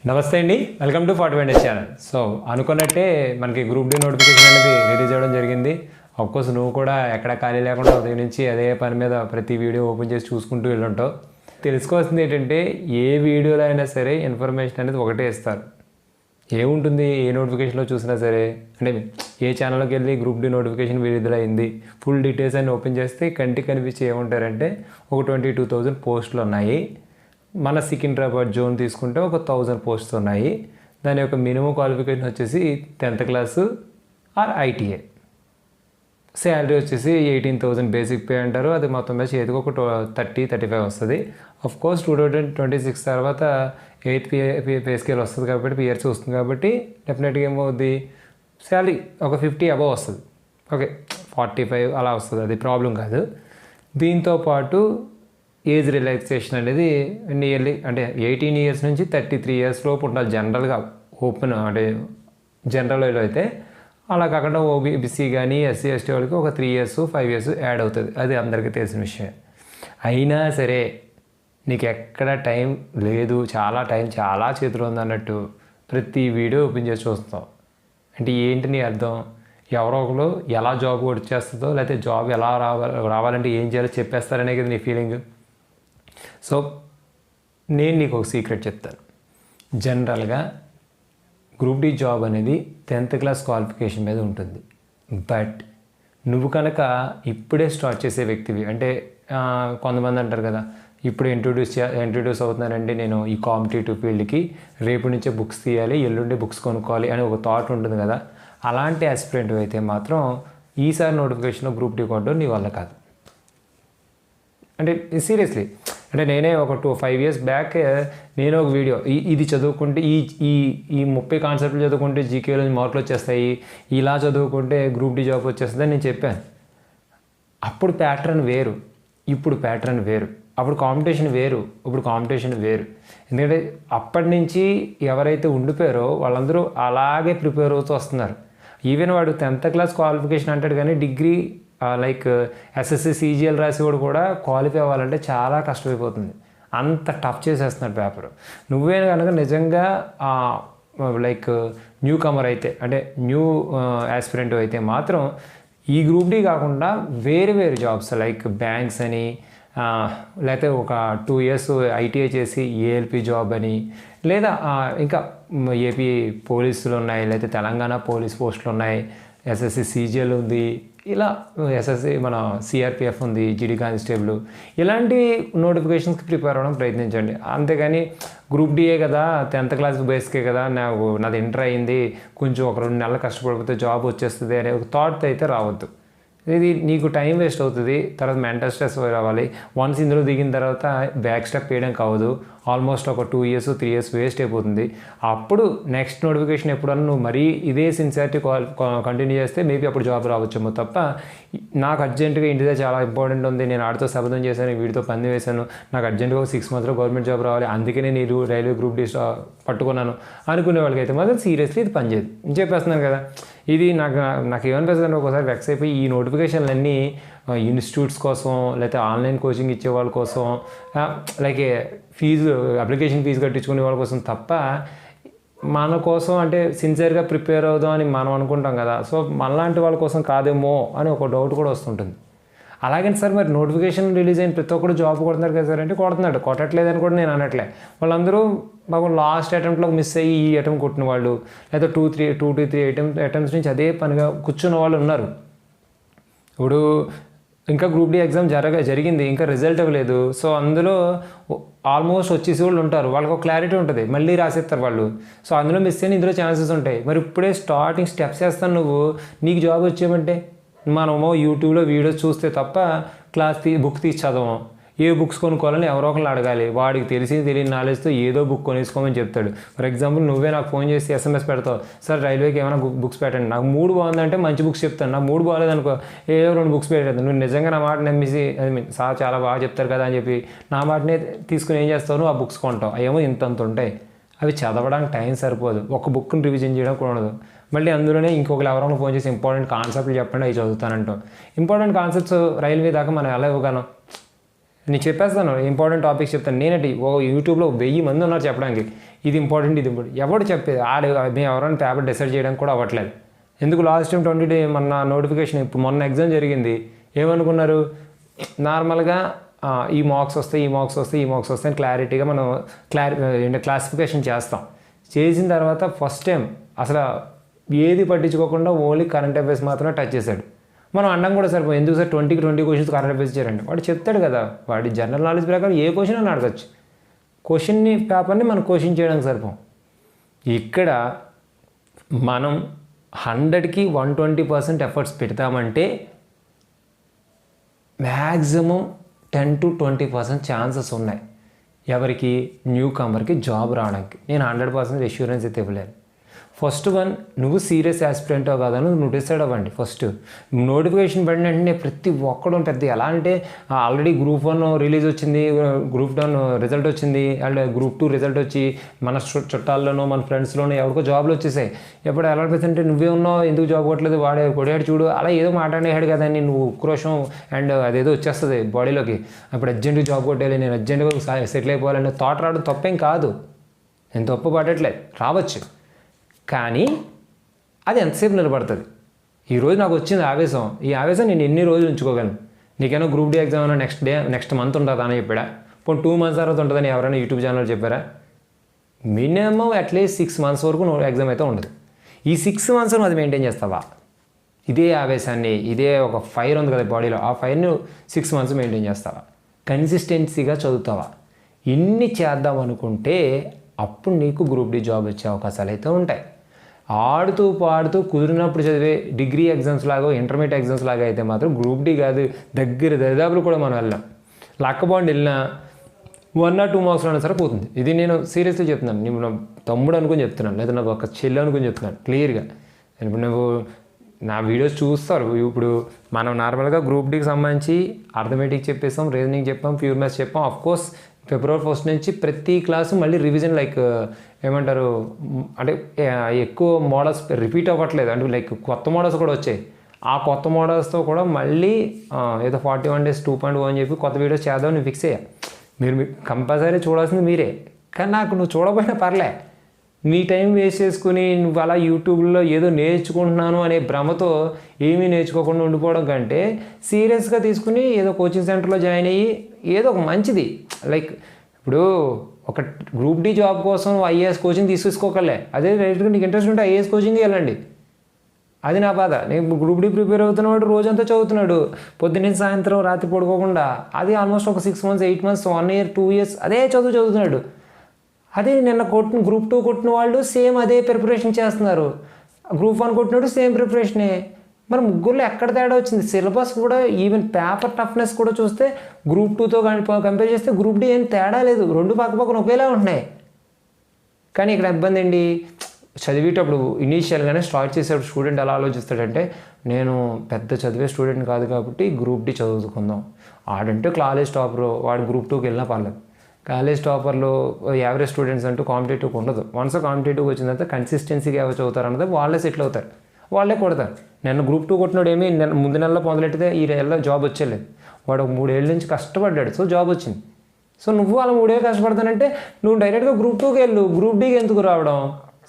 నమస్తే అండి, welcome to 40 channel. So అనుకున్నట్టే మనకి గ్రూప్ డి నోటిఫికేషన్ అనేది రిలీజ్ అవ్వడం జరిగింది. అఫ్కోర్స్ నువ్వు కూడా ఎక్కడ ఖాళీ లేకుండా ఉదయం నుంచి అదే పని మీద ప్రతి వీడియో ఓపెన్ చేసి చూసుకుంటూ వెళ్ళుంటావు. తెలుసుకోవాల్సింది ఏంటంటే ఏ వీడియోలో అయినా సరే ఇన్ఫర్మేషన్ అనేది ఒకటే ఇస్తారు. ఏముంటుంది ఏ నోటిఫికేషన్లో చూసినా సరే, అంటే ఏ ఛానల్లోకి వెళ్ళి గ్రూప్ డి నోటిఫికేషన్ విడుదలైంది ఫుల్ డీటెయిల్స్ అన్ని ఓపెన్ చేస్తే కంటికి కనిపించి ఏముంటారంటే ఒక 22,000 పోస్టులు ఉన్నాయి. మన సికింద్రాబాద్ జోన్ తీసుకుంటే ఒక 1,000 పోస్ట్స్ ఉన్నాయి. దాని యొక్క మినిమం క్వాలిఫికేషన్ వచ్చేసి 10th class or ITI. Salary వచ్చేసి 18,000 బేసిక్ పే అంటారు. అది మొత్తం మీద చేతికి ఒక 30-35 వస్తుంది. అఫ్కోర్స్ 2026 తర్వాత 8th పే స్కేల్ వస్తుంది కాబట్టి పిఆర్సీ వస్తుంది కాబట్టి డెఫినెట్గా ఏమవుద్ది, శాలరీ ఒక 50 అబవ్ వస్తుంది. ఓకే, 45 అలా వస్తుంది, అది ప్రాబ్లం కాదు. దీంతోపాటు ఏజ్ రిలాక్సేషన్ అనేది నియర్లీ అంటే 18 ఇయర్స్ నుంచి 33 ఇయర్స్ లోపు ఉండాలి జనరల్గా. ఓపెన్ అంటే జనరల్లో అయితే అలా కాకుండా ఓబీసీ కానీ ఎస్సీ ఎస్టీ వాళ్ళకి ఒక 3 ఇయర్స్ 5 ఇయర్స్ యాడ్ అవుతుంది. అది అందరికీ తెలిసిన విషయం. అయినా సరే నీకు ఎక్కడ టైం లేదు, చాలా చేతిలో ఉందన్నట్టు ప్రతి వీడియో ఓపెన్ చేసి చూస్తావు. అంటే ఏంటి నీ అర్థం? ఎవరో ఒకరు ఎలా జాబ్ వచ్చేస్తుందో, లేకపోతే జాబ్ ఎలా రావాలంటే ఏం చేయాలో చెప్పేస్తారనే కదా నీ ఫీలింగ్. సో నేను నీకు ఒక సీక్రెట్ చెప్తాను. జనరల్గా గ్రూప్ డి జాబ్ అనేది 10th క్లాస్ క్వాలిఫికేషన్ మీద ఉంటుంది. బట్ నువ్వు కనుక ఇప్పుడే స్టార్ట్ చేసే వ్యక్తివి, అంటే కొంతమంది అంటారు కదా, ఇప్పుడు ఇంట్రడ్యూస్ అవుతున్నానండి నేను ఈ కాంపిటేటివ్ ఫీల్డ్కి, రేపు నుంచే బుక్స్ తీయాలి, ఎల్లుండి బుక్స్ కొనుక్కోవాలి అని ఒక థాట్ ఉంటుంది కదా. అలాంటి ఆస్పిరెంట్ అయితే మాత్రం ఈసారి నోటిఫికేషన్లో గ్రూప్ డి కొట్టడం నీ వల్ల కాదు. అంటే సీరియస్లీ, అంటే నేనే ఒక 5 years బ్యాక్ నేను ఒక వీడియో ఇది చదువుకుంటే ఈ 30 కాన్సెప్ట్లు చదువుకుంటే జీకేలో మార్కులు వచ్చేస్తాయి, ఇలా చదువుకుంటే గ్రూప్ డి జాబ్ వచ్చేస్తుంది అని నేను చెప్పాను. అప్పుడు ప్యాటర్న్ వేరు, ఇప్పుడు ప్యాటర్న్ వేరు. అప్పుడు కాంపిటీషన్ వేరు, ఇప్పుడు కాంపిటీషన్ వేరు. ఎందుకంటే అప్పటి నుంచి ఎవరైతే ఉండిపోయారో వాళ్ళందరూ అలాగే ప్రిపేర్ అవుతూ వస్తున్నారు. ఈవెన్ వాడు 10th క్లాస్ క్వాలిఫికేషన్ అంటాడు కానీ డిగ్రీ లైక్ ఎస్ఎస్సి సీజీఎల్ రాసేవాడు కూడా క్వాలిఫై అవ్వాలంటే చాలా కష్టమైపోతుంది. అంత టఫ్ చేసేస్తున్నాడు పేపర్. నువ్వే కనుక నిజంగా లైక్ న్యూ కమర్ అయితే, అంటే న్యూ ఆస్పిరెంట్ అయితే మాత్రం ఈ గ్రూప్ డి కాకుండా వేరు జాబ్స్ లైక్ బ్యాంక్స్ అని, లేకపోతే ఒక 2 years ఐటీఐ చేసి ఏఎల్పి జాబ్ అని, లేదా ఇంకా ఏపీ పోలీసులు ఉన్నాయి, లేకపోతే తెలంగాణ పోలీస్ పోస్టులు ఉన్నాయి, ఎస్ఎస్సి సీజీఎల్ ఉంది, ఇలా ఎస్ఎస్సి మన సిఆర్పిఎఫ్ ఉంది, జీడీ కానిస్టేబుల్, ఇలాంటి నోటిఫికేషన్స్కి ప్రిపేర్ అవ్వడం ప్రయత్నించండి. అంతేగాని గ్రూప్ డిఏ కదా, 10th క్లాస్ బేస్కే కదా, నాది ఇంటర్ అయింది, కొంచెం ఒక 2 నెలలు కష్టపడిపోతే జాబ్ వచ్చేస్తుంది అనే ఒక థాట్ అయితే రావద్దు. ఇది నీకు టైం వేస్ట్ అవుతుంది, తర్వాత మెంటల్ స్ట్రెస్ రావాలి. వన్స్ ఇందులో దిగిన తర్వాత బ్యాక్ స్టెప్ వేయడానికి అవ్వదు. ఆల్మోస్ట్ ఒక 2 years 3 years వేస్ట్ అయిపోతుంది. అప్పుడు నెక్స్ట్ నోటిఫికేషన్ ఎప్పుడన్నా నువ్వు మరీ ఇదే సిన్సియారిటీ కంటిన్యూ చేస్తే మేబీ అప్పుడు జాబ్ రావచ్చేమో తప్ప, నాకు అర్జెంటుగా ఇంటిదే చాలా ఇంపార్టెంట్ ఉంది, నేను ఆడితో శబదం చేశాను, వీడితో పంది వేశాను, నాకు అర్జెంటుగా 6 monthsలో గవర్నమెంట్ జాబ్ రావాలి, అందుకే నేను రైల్వే గ్రూప్ డి పట్టుకున్నాను అనుకునే వాళ్ళకైతే మాత్రం సీరియస్లీ ఇది పనిచేయదు. నేను చెప్పేస్తున్నాను కదా. ఇది నాకు ఏమనిపిస్తుంది, ఒకసారి వెక్స్ అయిపోయి ఈ నోటిఫికేషన్లన్నీ ఇన్స్టిట్యూట్స్ కోసం, లేకపోతే ఆన్లైన్ కోచింగ్ ఇచ్చే వాళ్ళ కోసం, లైక్ అప్లికేషన్ ఫీజు కట్టించుకునే వాళ్ళ కోసం తప్ప మన కోసం అంటే సిన్సియర్గా ప్రిపేర్ అవుదాం అని మనం అనుకుంటాం కదా. సో మనలాంటి వాళ్ళ కోసం కాదేమో అని ఒక డౌట్ కూడా వస్తుంటుంది. అలాగని సార్ మరి నోటిఫికేషన్ రిలీజ్ అయిన ప్రతి ఒక్కరు జాబ్ కొడుతున్నారు కదా సార్ అంటే, కొట్టట్లేదని కూడా నేను అనట్లే. వాళ్ళందరూ బాగా లాస్ట్ అటెంప్ట్లో మిస్ అయ్యి ఈ అటెంప్ట్ కొట్టిన వాళ్ళు, లేదా 2-3 అటెంప్ట్స్ నుంచి అదే పనిగా కూర్చున్న వాళ్ళు ఉన్నారు. ఇప్పుడు ఇంకా గ్రూప్ డి ఎగ్జామ్ జరిగింది, ఇంకా రిజల్ట్ ఇవ్వలేదు. సో అందులో ఆల్మోస్ట్ వచ్చేసి వాళ్ళు ఉంటారు, వాళ్ళకి ఒక క్లారిటీ ఉంటుంది, మళ్ళీ రాసేస్తారు వాళ్ళు. సో అందులో మిస్ అయిన ఇందులో ఛాన్సెస్ ఉంటాయి. మరి ఇప్పుడే స్టార్టింగ్ స్టెప్స్ వేస్తాను నువ్వు, నీకు జాబ్ వచ్చేయమంటే మనమో యూట్యూబ్లో వీడియోస్ చూస్తే తప్ప బుక్ తీసి చదవం. ఏ బుక్స్ కొనుక్కోవాలని ఎవరో ఒకరు అడగాలి. వాడికి తెలియని నాలెడ్జ్తో ఏదో బుక్ కొనేసుకోమని చెప్తాడు. ఫర్ ఎగ్జాంపుల్ నువ్వే నాకు ఫోన్ చేసి SMS పెడతావు, సార్ రైల్వేకి ఏమైనా బుక్స్ పెట్టండి, నాకు మూడ్ బాగుందంటే మంచి బుక్స్ చెప్తాను, నాకు మూడ్ బాగాలేదనుకో ఏదో 2 బుక్స్ పెట్టేది. నువ్వు నిజంగా నా మాట నమ్మేసి సార్ చాలా బాగా చెప్తారు కదా అని చెప్పి నా మాటనే తీసుకుని ఏం చేస్తావు, నువ్వు ఆ బుక్స్ కొంటావు. ఏమో ఇంత ఉంటాయి, అవి చదవడానికి టైం సరిపోదు, ఒక బుక్ని రివిజన్ చేయడం కూడా ఉండదు. మళ్ళీ అందులోనే ఇంకొకరు ఎవరైనా ఫోన్ చేసి ఇంపార్టెంట్ కాన్సెప్ట్లు చెప్పండి అవి చదువుతానంటాం. ఇంపార్టెంట్ కాన్సెప్ట్స్ రైల్వే దాకా మనం ఎలా ఇవ్వగలం? నేను చెప్పేస్తాను, ఇంపార్టెంట్ టాపిక్స్ చెప్తాను. నేనంటే యూట్యూబ్లో 1000 మంది ఉన్నారు చెప్పడానికి, ఇది ఇంపార్టెంట్ ఇది ఇంపార్టెంట్. ఎవడు చెప్పేది మేము ఎవరైనా పేపర్ డిసైడ్ చేయడానికి కూడా అవ్వట్లేదు. ఎందుకు లాస్ట్ టైం 20 మొన్న నోటిఫికేషన్, ఇప్పుడు మొన్న ఎగ్జామ్ జరిగింది, ఏమనుకున్నారు, నార్మల్గా ఈ మార్క్స్ వస్తాయి ఈ మార్క్స్ వస్తాయి ఈ మార్క్స్ వస్తాయి అని క్లారిటీగా మనం క్లాసిఫికేషన్ చేస్తాం. చేసిన తర్వాత ఫస్ట్ టైం అసలు ఏది పట్టించుకోకుండా ఓన్లీ కరెంట్ అఫైర్స్ మాత్రమే టచ్ చేశాడు. మనం అన్నం కూడా సరిపోయి, ఎందుకు సార్ 20కి 20 క్వశ్చన్స్ కరెంట్ అఫైర్స్ ఇచ్చారండి, వాడు చెప్తాడు కదా, వాడి జనరల్ నాలెడ్జ్ ప్రకారం ఏ క్వశ్చన్ అని అడగచ్చు. క్వశ్చన్ని పేపర్ని మనం క్వశ్చన్ చేయడానికి సరిపోం. ఇక్కడ మనం 100కి 120% ఎఫర్ట్స్ పెడతామంటే మ్యాక్సిమం 10 to 20% ఛాన్సెస్ ఉన్నాయి ఎవరికి, న్యూ కమర్కి జాబ్ రావడానికి. నేను 100% అష్యూరెన్స్ అయితే ఇవ్వలేను. ఫస్ట్ వన్, నువ్వు సీరియస్ యాస్పిరెంటో కాదని నువ్వు డిసైడ్ అవ్వండి. ఫస్ట్ నోటిఫికేషన్ పడిన వెంటనే ప్రతి ఒక్కడు పెద్ద ఎలా అంటే, ఆల్రెడీ గ్రూప్ 1 రిలీజ్ వచ్చింది, గ్రూప్ 1 రిజల్ట్ వచ్చింది, అండ్ గ్రూప్ 2 రిజల్ట్ వచ్చి మన చుట్టాల్లోనో మన ఫ్రెండ్స్లోనో ఎవరికో జాబ్లు వచ్చేసాయి. ఎప్పుడు ఎలా అనిపిస్తుంటే, నువ్వే ఉన్నావు ఎందుకు జాబ్ కొట్టలేదు, వాడే కొడాడు చూడు, అలా ఏదో మాట్లాడేవాడు కదా అని నువ్వు ఉక్రోషం అండ్ అదేదో వచ్చేస్తుంది బాడీలోకి. అప్పుడు అర్జెంటుగా జాబ్ కొట్టేయాలి, నేను అర్జెంటుగా సెటిల్ అయిపోవాలనే థాట్ రావడం తప్పేం కాదు, నేను తప్పు పడట్లేదు, రావచ్చు. కానీ అది ఎంతసేపు నిలబడుతుంది. ఈరోజు నాకు వచ్చింది ఆవేశం, ఈ ఆవేశం నేను ఎన్ని రోజులు ఉంచుకోగలను. నీకైనా గ్రూప్ డి ఎగ్జామ్ అయినా నెక్స్ట్ మంత్ ఉంటుందా అని చెప్పాడా, పోనీ 2 months తర్వాత ఉంటుందని ఎవరైనా యూట్యూబ్ ఛానల్ చెప్పారా? మినిమం అట్లీస్ట్ 6 months వరకు ఎగ్జామ్ అయితే ఉండదు. ఈ 6 months అది మెయింటైన్ చేస్తావా? ఇదే ఆవేశాన్ని, ఇదే ఒక ఫైర్ ఉంది కదా బాడీలో, ఆ ఫైర్ని 6 months మెయింటైన్ చేస్తావా? కన్సిస్టెన్సీగా చదువుతావా? ఇన్ని చేద్దాం అనుకుంటే అప్పుడు నీకు గ్రూప్ డి జాబ్ వచ్చే అవకాశాలు అయితే ఉంటాయి. ఆడుతూ పాడుతూ కుదిరినప్పుడు చదివే డిగ్రీ ఎగ్జామ్స్ లాగా, ఇంటర్మీడియట్ ఎగ్జామ్స్ లాగా అయితే మాత్రం గ్రూప్ డి కాదు, దరిదాపులు కూడా మనం వెళ్ళాం. లక్క బాండ్ వెళ్ళినా 1 or 2 marks అయినా సరే పోతుంది. ఇది నేను సీరియస్గా చెప్తున్నాను, నేను నా తమ్ముడు అనుకుని చెప్తున్నాను, లేదా నాకు ఒక చెల్లి అనుకుని చెప్తున్నాను క్లియర్గా. ఇప్పుడు నువ్వు నా వీడియోస్ చూస్తారు. ఇప్పుడు మనం నార్మల్గా గ్రూప్ డికి సంబంధించి అర్థమెటిక్ చెప్పేసాం, రీజనింగ్ చెప్పాం, ప్యూర్ మ్యాథ్స్ చెప్పాం. ఆఫ్కోర్స్ February 1st నుంచి ప్రతి క్లాసు మళ్ళీ రివిజన్, లైక్ ఏమంటారు అంటే ఎక్కువ మోడల్స్ రిపీట్ అవ్వట్లేదు, అంటే లైక్ కొత్త మోడల్స్ కూడా వచ్చాయి. ఆ కొత్త మోడల్స్తో కూడా మళ్ళీ ఏదో 41 days 2.1 అని చెప్పి కొత్త వీడియోస్ చేద్దామని ఫిక్స్ అయ్యా. మీరు కంపల్సరీ చూడాల్సింది మీరే, కానీ నాకు నువ్వు చూడకపోయినా పర్లే. నీ టైం వేస్ట్ చేసుకుని నువ్వు అలా యూట్యూబ్లో ఏదో నేర్చుకుంటున్నాను అనే భ్రమతో ఏమీ నేర్చుకోకుండా ఉండిపోవడం కంటే సీరియస్గా తీసుకుని ఏదో కోచింగ్ సెంటర్లో జాయిన్ అయ్యి ఏదో ఒక మంచిది, లైక్ ఇప్పుడు ఒక గ్రూప్ డి జాబ్ కోసం ఐఏఎస్ కోచింగ్ తీసుకోకలే, అదే రైట్గా నీకు ఇంట్రెస్ట్ ఉంటే ఐఏఎస్ కోచింగ్కి వెళ్ళండి. అది నా బాధ. నేను గ్రూప్ డి ప్రిపేర్ అవుతున్నాడు, రోజంతా చదువుతున్నాడు, పొద్దున్న సాయంత్రం రాత్రి పడుకోకుండా, అది ఆల్మోస్ట్ ఒక 6 months 8 months 1 year 2 years అదే చదువుతున్నాడు. అదే నిన్న గ్రూప్ 2 కొట్టిన వాళ్ళు సేమ్ అదే ప్రిపరేషన్ చేస్తున్నారు, గ్రూప్ 1 కొట్టినాడు సేమ్ ప్రిపరేషనే. మరి ముగ్గురులో ఎక్కడ తేడా వచ్చింది? సిలబస్ కూడా, ఈవెన్ పేపర్ టఫ్నెస్ కూడా చూస్తే గ్రూప్ 2తో కంపేర్ చేస్తే గ్రూప్ డి ఏం తేడా లేదు, రెండు పక్కన ఒకేలా ఉంటున్నాయి. కానీ ఇక్కడ ఇబ్బంది ఏంటి, చదివేటప్పుడు ఇనీషియల్గానే స్టార్ట్ చేసేటప్పుడు స్టూడెంట్ ఎలా ఆలోచిస్తాడంటే, నేను పెద్ద చదివే స్టూడెంట్ కాదు కాబట్టి గ్రూప్ డి చదువుకుందాం, ఆడంటే కాలేజ్ టాపర్, వాడు గ్రూప్ 2కి వెళ్ళినా పర్లేదు. కాలేజ్ టాపర్లో యావరేజ్ స్టూడెంట్స్ అంటూ కాంపిటేటివ్ ఉండదు. వన్స్ కాంపిటేటివ్ వచ్చిన తర్వాత కన్సిస్టెన్సీగా ఎవరు చదువుతారు అన్నది వాళ్ళే సెటిల్ అవుతారు, వాళ్ళే కొడతారు. నేను గ్రూప్ 2 కొట్టినాడు ఏమి ముందు నెలలో మొదలెట్టితే ఈ నెలలో జాబ్ వచ్చేలేదు, వాడు 3 ఏళ్ళ నుంచి కష్టపడ్డాడు, సో జాబ్ వచ్చింది. సో నువ్వు అలా 3 ఏళ్ళు కష్టపడతానంటే నువ్వు డైరెక్ట్గా గ్రూప్ 2కి వెళ్ళు, గ్రూప్ డికి ఎందుకు రావడం?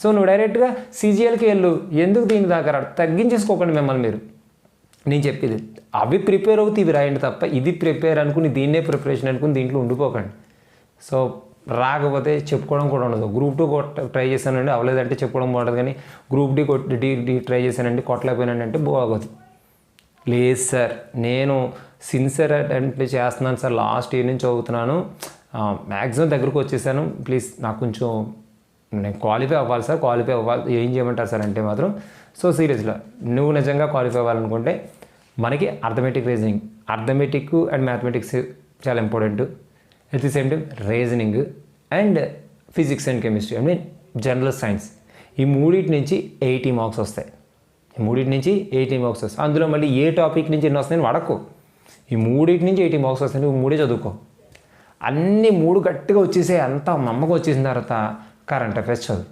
సో నువ్వు డైరెక్ట్గా సీజీఎల్కి వెళ్ళు, ఎందుకు దీని దాకా తగ్గించేసుకోకండి మిమ్మల్ని మీరు. నేను చెప్పేది అవి ప్రిపేర్ అవుతే ఇవి రాయండి తప్ప, ఇది ప్రిపేర్ అనుకుని దీన్నే ప్రిపరేషన్ అనుకుని దీంట్లో ఉండిపోకండి. సో రాకపోతే చెప్పుకోవడం కూడా ఉండదు. గ్రూప్ 2 ట్రై చేశానండి అవ్వలేదంటే చెప్పుకోవడం బాగుంటుంది, కానీ గ్రూప్ డి ట్రై చేశానండి కొట్టలేకపోయానండి అంటే బాగోదు. లేదు సార్, నేను సిన్సియర్ అటెంప్ట్ చేస్తున్నాను సార్, లాస్ట్ ఇయర్ నుంచి చదువుతున్నాను, మ్యాక్సిమం దగ్గరకు వచ్చేసాను, ప్లీజ్ నాకు కొంచెం నేను క్వాలిఫై అవ్వాలి సార్, క్వాలిఫై అవ్వాలి, ఏం చేయమంటారు సార్ అంటే మాత్రం, సో సీరియస్గా నువ్వు నిజంగా క్వాలిఫై అవ్వాలనుకుంటే మనకి అర్థమెటిక్ అండ్ మ్యాథమెటిక్స్ చాలా important. At the same time reasoning and physics and chemistry, general science, ఈ మూడింటి నుంచి 80 marks వస్తాయి. ఈ మూడింటి నుంచి 80 marks వస్తాయి. అందులో మళ్ళీ ఏ టాపిక్ నుంచి ఎన్ని వస్తాయని వాడకు, ఈ మూడింటి నుంచి 80 marks వస్తాయి, నువ్వు 3 చదువుకో. అన్ని 3 గట్టిగా వచ్చేసే అంతా నమ్మకం వచ్చేసిన తర్వాత కరెంట్ అఫైర్స్ చదువు.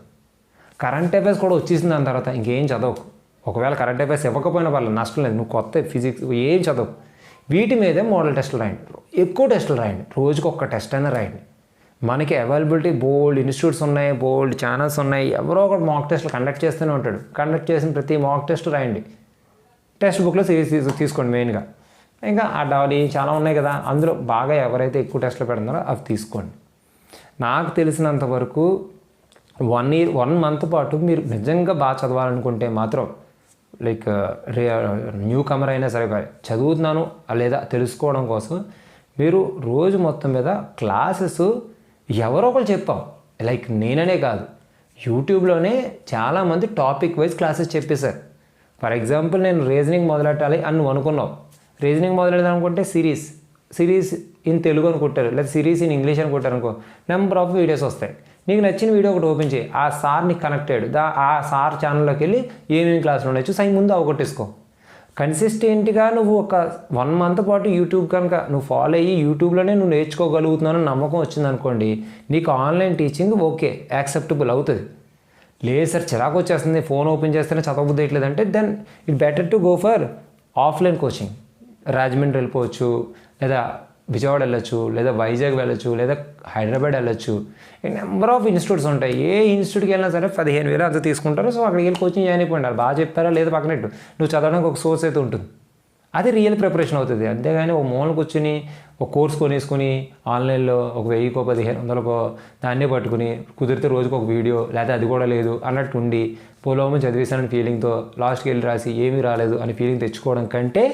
కరెంట్ అఫైర్స్ కూడా వచ్చేసిన దాని తర్వాత ఇంకేం చదవకు. ఒకవేళ కరెంట్ అఫైర్స్ ఇవ్వకపోయినా పర్లేదు, నష్టం లేదు, నువ్వు కొత్త ఫిజిక్స్ ఏం చదవకు. వీటి మీదే మోడల్ టెస్టులు రాయండి, ఎక్కువ టెస్టులు రాయండి, రోజుకి ఒక్క టెస్ట్ అయినా రాయండి. మనకి అవైలబిలిటీ బోల్డ్ ఇన్స్టిట్యూట్స్ ఉన్నాయి, బోల్డ్ ఛానల్స్ ఉన్నాయి, ఎవరో ఒకటి మాక్ టెస్ట్లు కండక్ట్ చేస్తూనే ఉంటాడు. కండక్ట్ చేసిన ప్రతి మాక్ టెస్ట్ రాయండి, టెక్స్ట్ బుక్లో సిరీస్ తీసుకోండి మెయిన్గా. ఇంకా అవి చాలా ఉన్నాయి కదా, అందులో బాగా ఎవరైతే ఎక్కువ టెస్ట్లు పెడుతున్నారో అవి తీసుకోండి. నాకు తెలిసినంత వరకు 1 మంత్ పాటు మీరు నిజంగా బాగా చదవాలనుకుంటే మాత్రం లైక్ న్యూ కమర్ అయినా సరే చదువుతున్నాను లేదా తెలుసుకోవడం కోసం మీరు రోజు మొత్తం మీద క్లాసెస్ ఎవరో ఒకరు చెప్పాం, లైక్ నేననే కాదు, యూట్యూబ్లోనే చాలామంది టాపిక్ వైజ్ క్లాసెస్ చెప్పేశారు. ఫర్ ఎగ్జాంపుల్ నేను రీజనింగ్ మొదలెట్టాలి అని నువ్వు అనుకున్నావు, రీజనింగ్ మొదలెడదాం అనుకుంటే సిరీస్ ఇన్ తెలుగు అనుకుంటారు, లేదా సిరీస్ ఇన్ ఇంగ్లీష్ అనుకుంటారు అనుకో, నెంబర్ ఆఫ్ వీడియోస్ వస్తాయి. నీకు నచ్చిన వీడియో ఒకటి ఓపెన్ చేయి, ఆ సార్ నీకు కనెక్టెడ్, ఆ సార్ ఛానల్లోకి వెళ్ళి ఏమేమి క్లాసులు ఉండొచ్చు సై ముందు అవగొట్టేసుకో. కన్సిస్టెంట్గా నువ్వు ఒక 1 మంత్ పాటు యూట్యూబ్ కనుక నువ్వు ఫాలో అయ్యి యూట్యూబ్లోనే నువ్వు నేర్చుకోగలుగుతున్నాను నమ్మకం వచ్చిందనుకోండి, నీకు ఆన్లైన్ టీచింగ్ ఓకే యాక్సెప్టబుల్ అవుతుంది. లేదు సార్ చిరాకు వచ్చేస్తుంది, ఫోన్ ఓపెన్ చేస్తేనే చదవబుద్ధి అయ్యట్లేదంటే then it better to go for offline coaching. Rajahmundry వెళ్ళిపోవచ్చు, లేదా విజయవాడ వెళ్ళొచ్చు, లేదా వైజాగ్ వెళ్ళొచ్చు, లేదా హైదరాబాద్ వెళ్ళొచ్చు. నెంబర్ ఆఫ్ ఇన్స్టిట్యూట్స్ ఉంటాయి. ఏ ఇన్స్టిట్యూట్కి వెళ్ళినా సరే 15,000 అంత తీసుకుంటారు. సో అక్కడికి వెళ్ళి కోచింగ్ జాయిన్ అయిపోయింటారు. బాగా చెప్తారా లేదా పక్కనట్టు నువ్వు చదవడానికి ఒక సోర్స్ అయితే ఉంటుంది, అది రియల్ ప్రిపరేషన్ అవుతుంది. అంతేగాని ఒక మూల కూర్చుని ఒక కోర్స్ కొనేసుకుని ఆన్లైన్లో ఒక 1000కో 1500కో దాన్నే పట్టుకుని కుదిరితే రోజుకు ఒక వీడియో, లేదా అది కూడా లేదు అన్నట్టు ఉండి పొలోమో చదివేశానని ఫీలింగ్తో లాస్ట్కి వెళ్ళి రాసి ఏమీ రాలేదు అని ఫీలింగ్ తెచ్చుకోవడం కంటే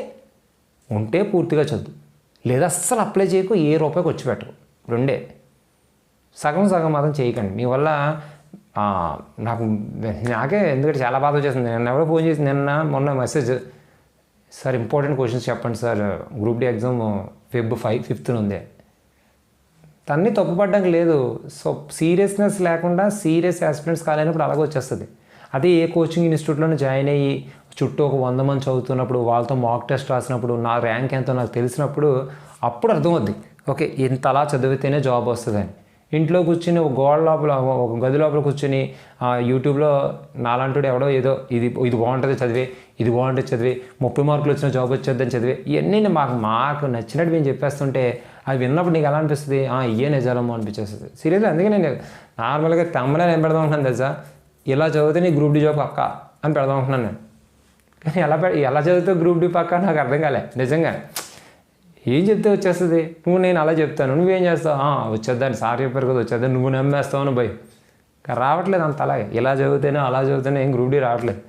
ఉంటే పూర్తిగా చదువు, లేదా అస్సలు అప్లై చేయకు, ఏ రూపాయికి వచ్చి పెట్టరు. రెండే సగం మాత్రం చేయకండి. మీ వల్ల నాకే ఎందుకంటే చాలా బాధ వచ్చేస్తుంది. నేను ఎవరో ఫోన్ చేసి మొన్న మెసేజ్, సార్ ఇంపార్టెంట్ క్వశ్చన్స్ చెప్పండి sir, group D exam Feb 5th ఉంది. తన్ని తప్పుపడ్డానికి లేదు. సో సీరియస్నెస్ లేకుండా సీరియస్ ఆస్పిరెంట్స్ కాలేనప్పుడు అలాగే వచ్చేస్తుంది. అదే ఏ కోచింగ్ ఇన్స్టిట్యూట్లోనే జాయిన్ అయ్యి చుట్టూ ఒక 100 మంది చదువుతున్నప్పుడు, వాళ్ళతో మాక్ టెస్ట్ రాసినప్పుడు, నా ర్యాంక్ ఎంతో నాకు తెలిసినప్పుడు అప్పుడు అర్థమవుద్ది, ఓకే ఇంత అలా చదివితేనే జాబ్ వస్తుందని. ఇంట్లో కూర్చుని ఒక గోడ లోపల ఒక గది లోపల కూర్చొని యూట్యూబ్లో నాలాంటి ఎవడో ఏదో ఇది బాగుంటుంది చదివే, ఇది బాగుంటుంది చదివే, 30 మార్కులు వచ్చిన జాబ్ వచ్చేద్దని చదివే, ఇవన్నీ మాకు నచ్చినట్టు మేము చెప్పేస్తుంటే అది విన్నప్పుడు నీకు ఎలా అనిపిస్తుంది, ఇవే నిజాలమ్మో అనిపించేస్తుంది. సీరియస్లీ అందుకే నేను నార్మల్గా తమ్మలే నేను పెడదాం అనుకున్నాను తెలుసా, ఇలా చదివితే నీ గ్రూప్ డి జాబ్ పక్క అని పెడదాం అనుకున్నాను నేను. కానీ ఎలా చదివితే గ్రూప్ డి పక్క నాకు అర్థం కాలే నిజంగా. ఏం చెప్తే వచ్చేస్తుంది, నేను అలా చెప్తాను నువ్వేం చేస్తావు, వచ్చేద్దాన్ని సార్ చెప్పారు కదా వచ్చేద్దాన్ని నువ్వు నమ్మేస్తావు అని భయ్ రావట్లేదు. అంత అలాగే ఇలా చదివితేనే అలా చదివితేనే ఏం గ్రూప్ డి రావట్లేదు.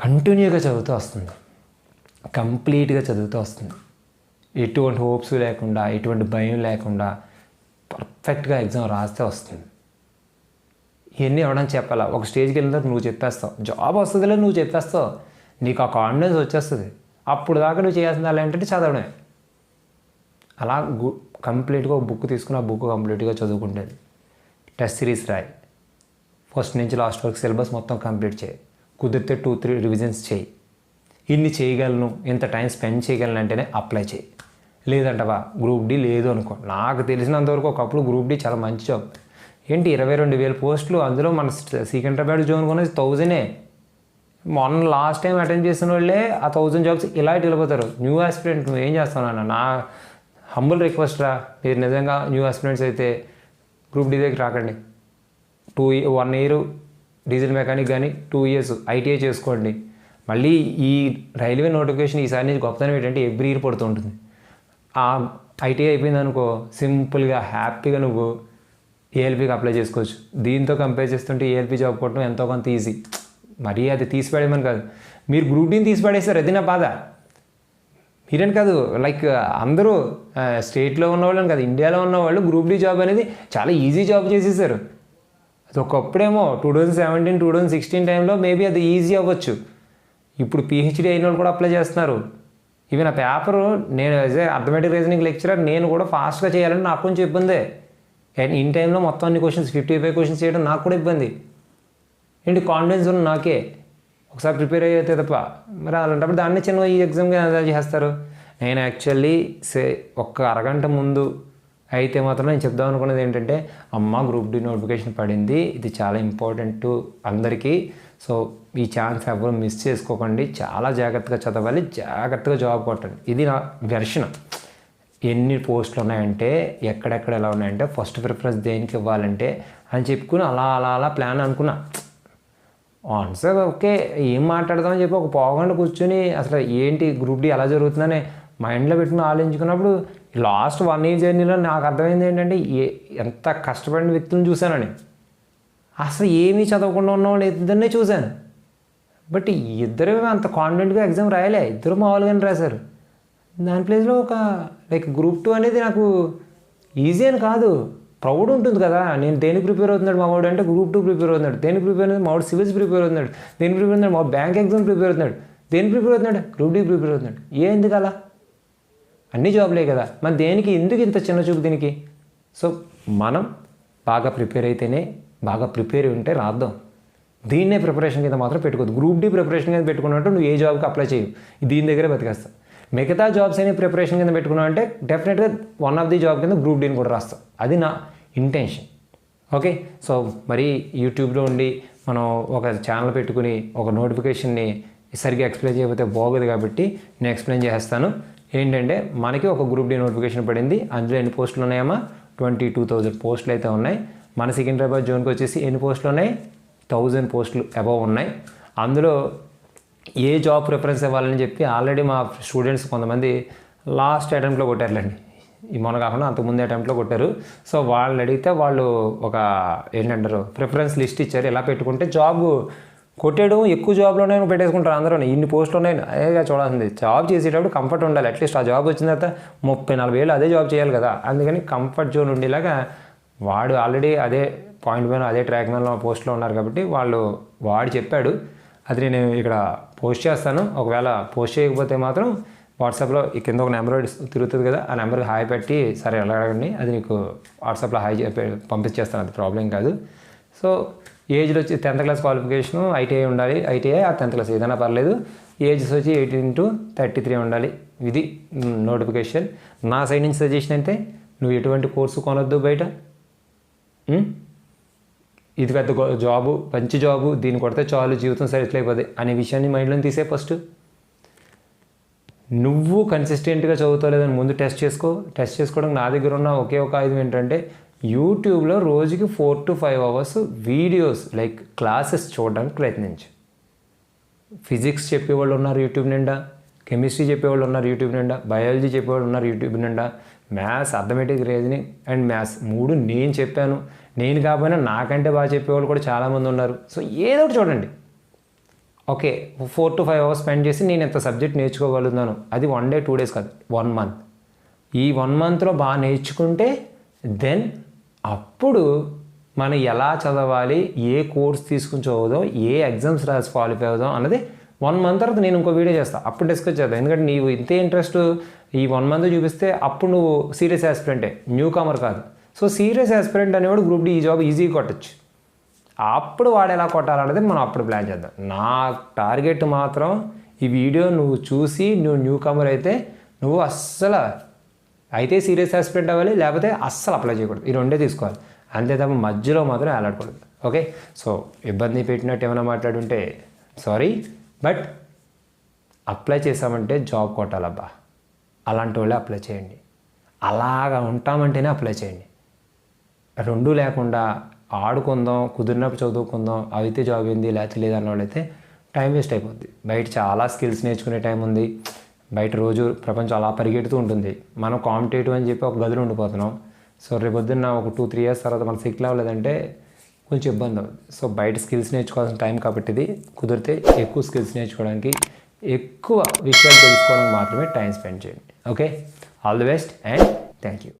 కంటిన్యూగా చదువుతూ వస్తుంది, కంప్లీట్గా చదువుతూ వస్తుంది, ఎటువంటి హోప్స్ లేకుండా ఎటువంటి భయం లేకుండా పర్ఫెక్ట్గా ఎగ్జామ్ రాస్తే వస్తుంది. ఇవన్నీ ఎవడని చెప్పాలా, ఒక స్టేజ్కి వెళ్ళిన తర్వాత నువ్వు చెప్పేస్తావు, జాబ్ వస్తుందిలే నువ్వు చెప్పేస్తావు, నీకు ఆ కాన్ఫిడెన్స్ వచ్చేస్తుంది. అప్పుడు దాకా నువ్వు చేయాల్సింది అలా ఏంటంటే చదవడమే. అలా కంప్లీట్గా ఒక బుక్ తీసుకుని ఆ బుక్ కంప్లీట్గా చదువుకుంటుంది. టెస్ట్ సిరీస్ రాయి, ఫస్ట్ నుంచి లాస్ట్ వరకు సిలబస్ మొత్తం కంప్లీట్ చేయి, కుదిరితే 2-3 రివిజన్స్ చేయి. ఇన్ని చేయగలను, ఇంత టైం స్పెండ్ చేయగలను అంటేనే అప్లై చేయి. లేదంటవా గ్రూప్ డి లేదు అనుకో. నాకు తెలిసినంతవరకు ఒకప్పుడు గ్రూప్ డి చాలా మంచి జాబ్. ఏంటి 22,000 పోస్టులు, అందులో మన సికింద్రాబాద్ జోన్ కొనేది 1000. మొన్న లాస్ట్ టైం అటెండ్ చేసిన వాళ్ళే ఆ 1000 జాబ్స్ ఇలా వెళ్ళిపోతారు. న్యూ ఆస్పిరెంట్ నువ్వు ఏం చేస్తావు నా హంబుల్ రిక్వెస్ట్ రా, మీరు నిజంగా న్యూ ఆస్పిరెంట్స్ అయితే గ్రూప్ డి దగ్గర రాకండి. 1 year డీజిల్ మెకానిక్ కానీ 2 years ఐటీఐ చేసుకోండి. మళ్ళీ ఈ రైల్వే నోటిఫికేషన్ ఈసారి నుంచి గొప్పతనం ఏంటంటే ఎవ్రీ ఇయర్ పడుతుంటుంది. ఆ ఐటీఐ అయిపోయింది అనుకో, సింపుల్గా హ్యాపీగా నువ్వు ఏఎల్పీకి అప్లై చేసుకోవచ్చు. దీంతో కంపేర్ చేస్తుంటే ఏఎల్పీ జాబ్ కొట్టడం ఎంతో కొంత ఈజీ. మరీ అది తీసిపడేమని కాదు, మీరు గ్రూప్ డీని తీసిపడేస్తారు, అది నా బాధ. మీరేం కాదు, లైక్ అందరూ స్టేట్లో ఉన్నవాళ్ళని కాదు, ఇండియాలో ఉన్నవాళ్ళు గ్రూప్ డి జాబ్ అనేది చాలా ఈజీ జాబ్ చేసేసారు. అది ఒకప్పుడేమో 2017, 2016 టైంలో మేబీ అది ఈజీ అవ్వచ్చు. ఇప్పుడు పిహెచ్డీ అయిన వాళ్ళు కూడా అప్లై చేస్తున్నారు. ఈవెన్ ఆ పేపరు నేను as a arithmetic reasoning lecturer నేను కూడా ఫాస్ట్గా చేయాలని నాకు కొంచెం ఇబ్బందే. అండ్ ఇన్ టైంలో మొత్తం అన్ని క్వశ్చన్స్ 55 క్వశ్చన్స్ చేయడం నాకు కూడా ఇబ్బంది. ఏంటి కాన్ఫిడెన్స్ ఉన్న నాకే ఒకసారి ప్రిపేర్ అయితే తప్ప, మరి అలాంటప్పుడు దాన్ని చిన్న ఈ ఎగ్జామ్గా ఎలా చేస్తారు. నేను యాక్చువల్లీ ఒక్క అరగంట ముందు అయితే మాత్రం నేను చెప్దాం అనుకున్నది ఏంటంటే, గ్రూప్ డి నోటిఫికేషన్ పడింది, ఇది చాలా ఇంపార్టెంట్ అందరికీ. సో ఈ ఛాన్స్ ఎవరు మిస్ చేసుకోకండి, చాలా జాగ్రత్తగా చదవాలి, జాగ్రత్తగా జాబ్ కొట్టండి. ఇది నా వెర్షన్. ఎన్ని పోస్టులు ఉన్నాయంటే, ఎక్కడెక్కడ ఎలా ఉన్నాయంటే, ఫస్ట్ ప్రిఫరెన్స్ దేనికి ఇవ్వాలంటే అని చెప్పుకుని అలా ప్లాన్ అనుకున్నా. ఆన్సర్ ఓకే, ఏం మాట్లాడదామని చెప్పి ఒక పావుగంట కూర్చొని అసలు ఏంటి గ్రూప్ డి ఎలా జరుగుతుందని మైండ్లో పెట్టుకుని ఆలోచించుకున్నప్పుడు లాస్ట్ 1 year జర్నీలో నాకు అర్థమైంది ఏంటంటే, ఎంత కష్టపడిన వ్యక్తులను చూశానని. అసలు ఏమీ చదవకుండా ఉన్న వాళ్ళు ఇద్దరినే చూశాను. బట్ ఇద్దరు అంత కాన్ఫిడెంట్గా ఎగ్జామ్ రాయలే, ఇద్దరు మామూలుగానే రాశారు. దాని ప్లేస్లో ఒక లైక్ గ్రూప్ 2 అనేది నాకు ఈజీ అని కాదు, ప్రౌడ్ ఉంటుంది కదా. నేను దేనికి ప్రిపేర్ అవుతున్నాడు మావాడు అంటే గ్రూప్ 2 ప్రిపేర్ అవుతున్నాడు, దేనికి ప్రిపేర్ అవుతుంది మావాడు సివిల్స్ ప్రిపేర్ అవుతున్నాడు, దేనికి ప్రిపేర్ అవుతున్నాడు మావాడు బ్యాంక్ ఎగ్జామ్ ప్రిపేర్ అవుతున్నాడు, దేనికి ప్రిపేర్ అవుతున్నాడు గ్రూప్ డి ప్రిపేర్ అవుతున్నాడు. ఎందుకు అలా? అన్ని జాబ్లే కదా, మరి దేనికి ఎందుకు ఇంత చిన్న చూపు దీనికి? సో మనం బాగా ప్రిపేర్ అయితేనే, బాగా ప్రిపేర్ ఉంటే రాద్దాం. దీన్నే ప్రిపరేషన్ కింద మాత్రం పెట్టుకోవద్దు. గ్రూప్ డి ప్రిపరేషన్ కింద పెట్టుకున్నట్టు నువ్వు ఏ జాబ్కి అప్లై చేయవు, దీని దగ్గరే బతికేస్తావు. మిగతా జాబ్స్ అని ప్రిపరేషన్ కింద పెట్టుకున్నావు అంటే డెఫినెట్గా వన్ ఆఫ్ ది జాబ్ కింద గ్రూప్ డీని కూడా రాస్తావు. అది నా ఇంటెన్షన్. ఓకే, సో మరి యూట్యూబ్లో ఉండి మనం ఒక ఛానల్ పెట్టుకుని ఒక నోటిఫికేషన్ని సరిగ్గా ఎక్స్ప్లెయిన్ చేయకపోతే బాగోదు, కాబట్టి నేను ఎక్స్ప్లెయిన్ చేస్తాను. ఏంటంటే మనకి ఒక గ్రూప్ డి నోటిఫికేషన్ పడింది. అందులో ఎన్ని పోస్టులు ఉన్నాయమ్మా? 22,000 పోస్టులు అయితే ఉన్నాయి. మన సికింద్రాబాద్ జోన్కి వచ్చేసి ఎన్ని పోస్టులు ఉన్నాయి? 1000 పోస్టులు అబవ్ ఉన్నాయి. అందులో ఏ జాబ్ ప్రిఫరెన్స్ ఇవ్వాలని చెప్పి ఆల్రెడీ మా స్టూడెంట్స్ కొంతమంది లాస్ట్ అటెంప్ట్లో కొట్టారులేండి, ఈ మొన్న కాకుండా అంతకుముందు అటెంప్ట్లో కొట్టారు. సో వాళ్ళని అడిగితే వాళ్ళు ఒక ఏంటంటారు ప్రిఫరెన్స్ లిస్ట్ ఇచ్చారు. ఎలా పెట్టుకుంటే జాబ్ కొట్టేయడం, ఎక్కువ జాబ్లోనే పెట్టేసుకుంటారు అందరూ. ఇన్ని పోస్టులు ఉన్నాయి, అదేగా చూడాల్సింది. జాబ్ చేసేటప్పుడు కంఫర్ట్ ఉండాలి. అట్లీస్ట్ ఆ జాబ్ వచ్చిన తర్వాత 30-40 ఏళ్ళు అదే జాబ్ చేయాలి కదా. అందుకని కంఫర్ట్ జోన్ ఉండేలాగా వాడు ఆల్రెడీ అదే పాయింట్ పైన అదే ట్రాక్ మీద పోస్ట్లో ఉన్నారు కాబట్టి వాడు చెప్పాడు. అది నేను ఇక్కడ పోస్ట్ చేస్తాను. ఒకవేళ పోస్ట్ చేయకపోతే మాత్రం వాట్సాప్లో ఈ కింద ఒక నెంబర్ తిరుగుతుంది కదా, ఆ నెంబర్కి హాయ్ పెట్టి సరే ఎలా అడగండి, అది నీకు వాట్సాప్లో హాయ్ పంపించేస్తాను, అది ప్రాబ్లం కాదు. సో ఏజ్లో వచ్చి 10th క్లాస్ క్వాలిఫికేషను ఐటీఐ ఉండాలి. ఐటీఐ ఆ 10th క్లాస్ ఏదైనా పర్లేదు. ఏజెస్ వచ్చి 18 to 33 ఉండాలి. ఇది నోటిఫికేషన్. నా సైడ్ నుంచి సజెషన్ అయితే నువ్వు ఎటువంటి కోర్సు కొనొద్దు బయట. ఇది పెద్ద జాబు, మంచి జాబు, దీన్ని కొడితే చాలు జీవితం సెటిల్ అయిపోతుంది అనే విషయాన్ని మైండ్లో తీసే. ఫస్ట్ నువ్వు కన్సిస్టెంట్గా చదువుతలేదని ముందు టెస్ట్ చేసుకో. టెస్ట్ చేసుకోవడానికి నా దగ్గర ఉన్న ఒకే ఒక ఆయుధం ఏంటంటే యూట్యూబ్లో రోజుకి 4 to 5 hours videos like classes చూడడానికి ప్రయత్నించు. ఫిజిక్స్ చెప్పేవాళ్ళు ఉన్నారు యూట్యూబ్ నిండా, కెమిస్ట్రీ చెప్పేవాళ్ళు ఉన్నారు యూట్యూబ్ నిండా, బయాలజీ చెప్పేవాళ్ళు ఉన్నారు యూట్యూబ్ నిండా, maths, arithmetic, reasoning and maths 3 నేను చెప్పాను. నేను కాకపోయినా నాకంటే బాగా చెప్పేవాళ్ళు కూడా చాలామంది ఉన్నారు. సో ఏదో ఒకటి చూడండి. ఓకే, 4 to 5 hours స్పెండ్ చేసి నేను ఎంత సబ్జెక్ట్ నేర్చుకోగలుగుతున్నాను. అది 1 day 2 days కాదు, 1 month. ఈ 1 monthలో బాగా నేర్చుకుంటే దెన్ అప్పుడు మనం ఎలా చదవాలి, ఏ కోర్స్ తీసుకుని చదువుదాం, ఏ ఎగ్జామ్స్ రాసి క్వాలిఫై అవుదాం అన్నది 1 month తర్వాత నేను ఇంకో వీడియో చేస్తాను, అప్పుడు డిస్కస్ చేద్దాం. ఎందుకంటే నీవు ఇంతే ఇంట్రెస్ట్ ఈ 1 month చూపిస్తే అప్పుడు నువ్వు సీరియస్ ఆస్పిరెంటే, న్యూ కమర్ కాదు. సో సీరియస్ ఆస్పిరెంట్ అనేవాడు గ్రూప్ డి ఈ జాబ్ ఈజీగా కొట్టచ్చు. అప్పుడు వాడు ఎలా కొట్టాలన్నది మనం అప్పుడు ప్లాన్ చేద్దాం. నా టార్గెట్ మాత్రం ఈ వీడియో నువ్వు చూసి నువ్వు న్యూ కమర్ అయితే నువ్వు అస్సలు అయితే సీరియస్ ఆస్పిరెంట్ అవ్వాలి, లేకపోతే అస్సలు అప్లై చేయకూడదు. ఈ 2 తీసుకోవాలి, అంతే తప్ప మధ్యలో మాత్రం వేలాడకూడదు. ఓకే, సో ఇబ్బంది పెట్టినట్టు ఏమైనా మాట్లాడుంటే సారీ, బట్ అప్లై చేసామంటే జాబ్ కొట్టాలబ్బా, అలాంటి వాళ్ళే అప్లై చేయండి. అలాగా ఉంటామంటేనే అప్లై చేయండి. 2 లేకుండా ఆడుకుందాం, కుదిరినప్పుడు చదువుకుందాం, అయితే జాబ్ ఏంది లేకపోతే లేదన్న వాళ్ళైతే టైం వేస్ట్ అయిపోద్ది. బయట చాలా స్కిల్స్ నేర్చుకునే టైం ఉంది. బయట రోజు ప్రపంచం అలా పరిగెడుతూ ఉంటుంది. మనం కాంపిటేటివ్ అని చెప్పి ఒక గదిలో ఉండిపోతున్నాం. సో రేపొద్దున్న ఒక 2-3 years తర్వాత మనం సెటిల్ అవ్వలేదంటే కొంచెం ఇబ్బంది అవుతుంది. సో బయట స్కిల్స్ నేర్చుకోవాల్సిన టైం కాబట్టి ఇది కుదిరితే ఎక్కువ స్కిల్స్ నేర్చుకోవడానికి, ఎక్కువ విషయాలు తెలుసుకోవడానికి మాత్రమే టైం స్పెండ్ చేయండి. Okay, all the best and thank you.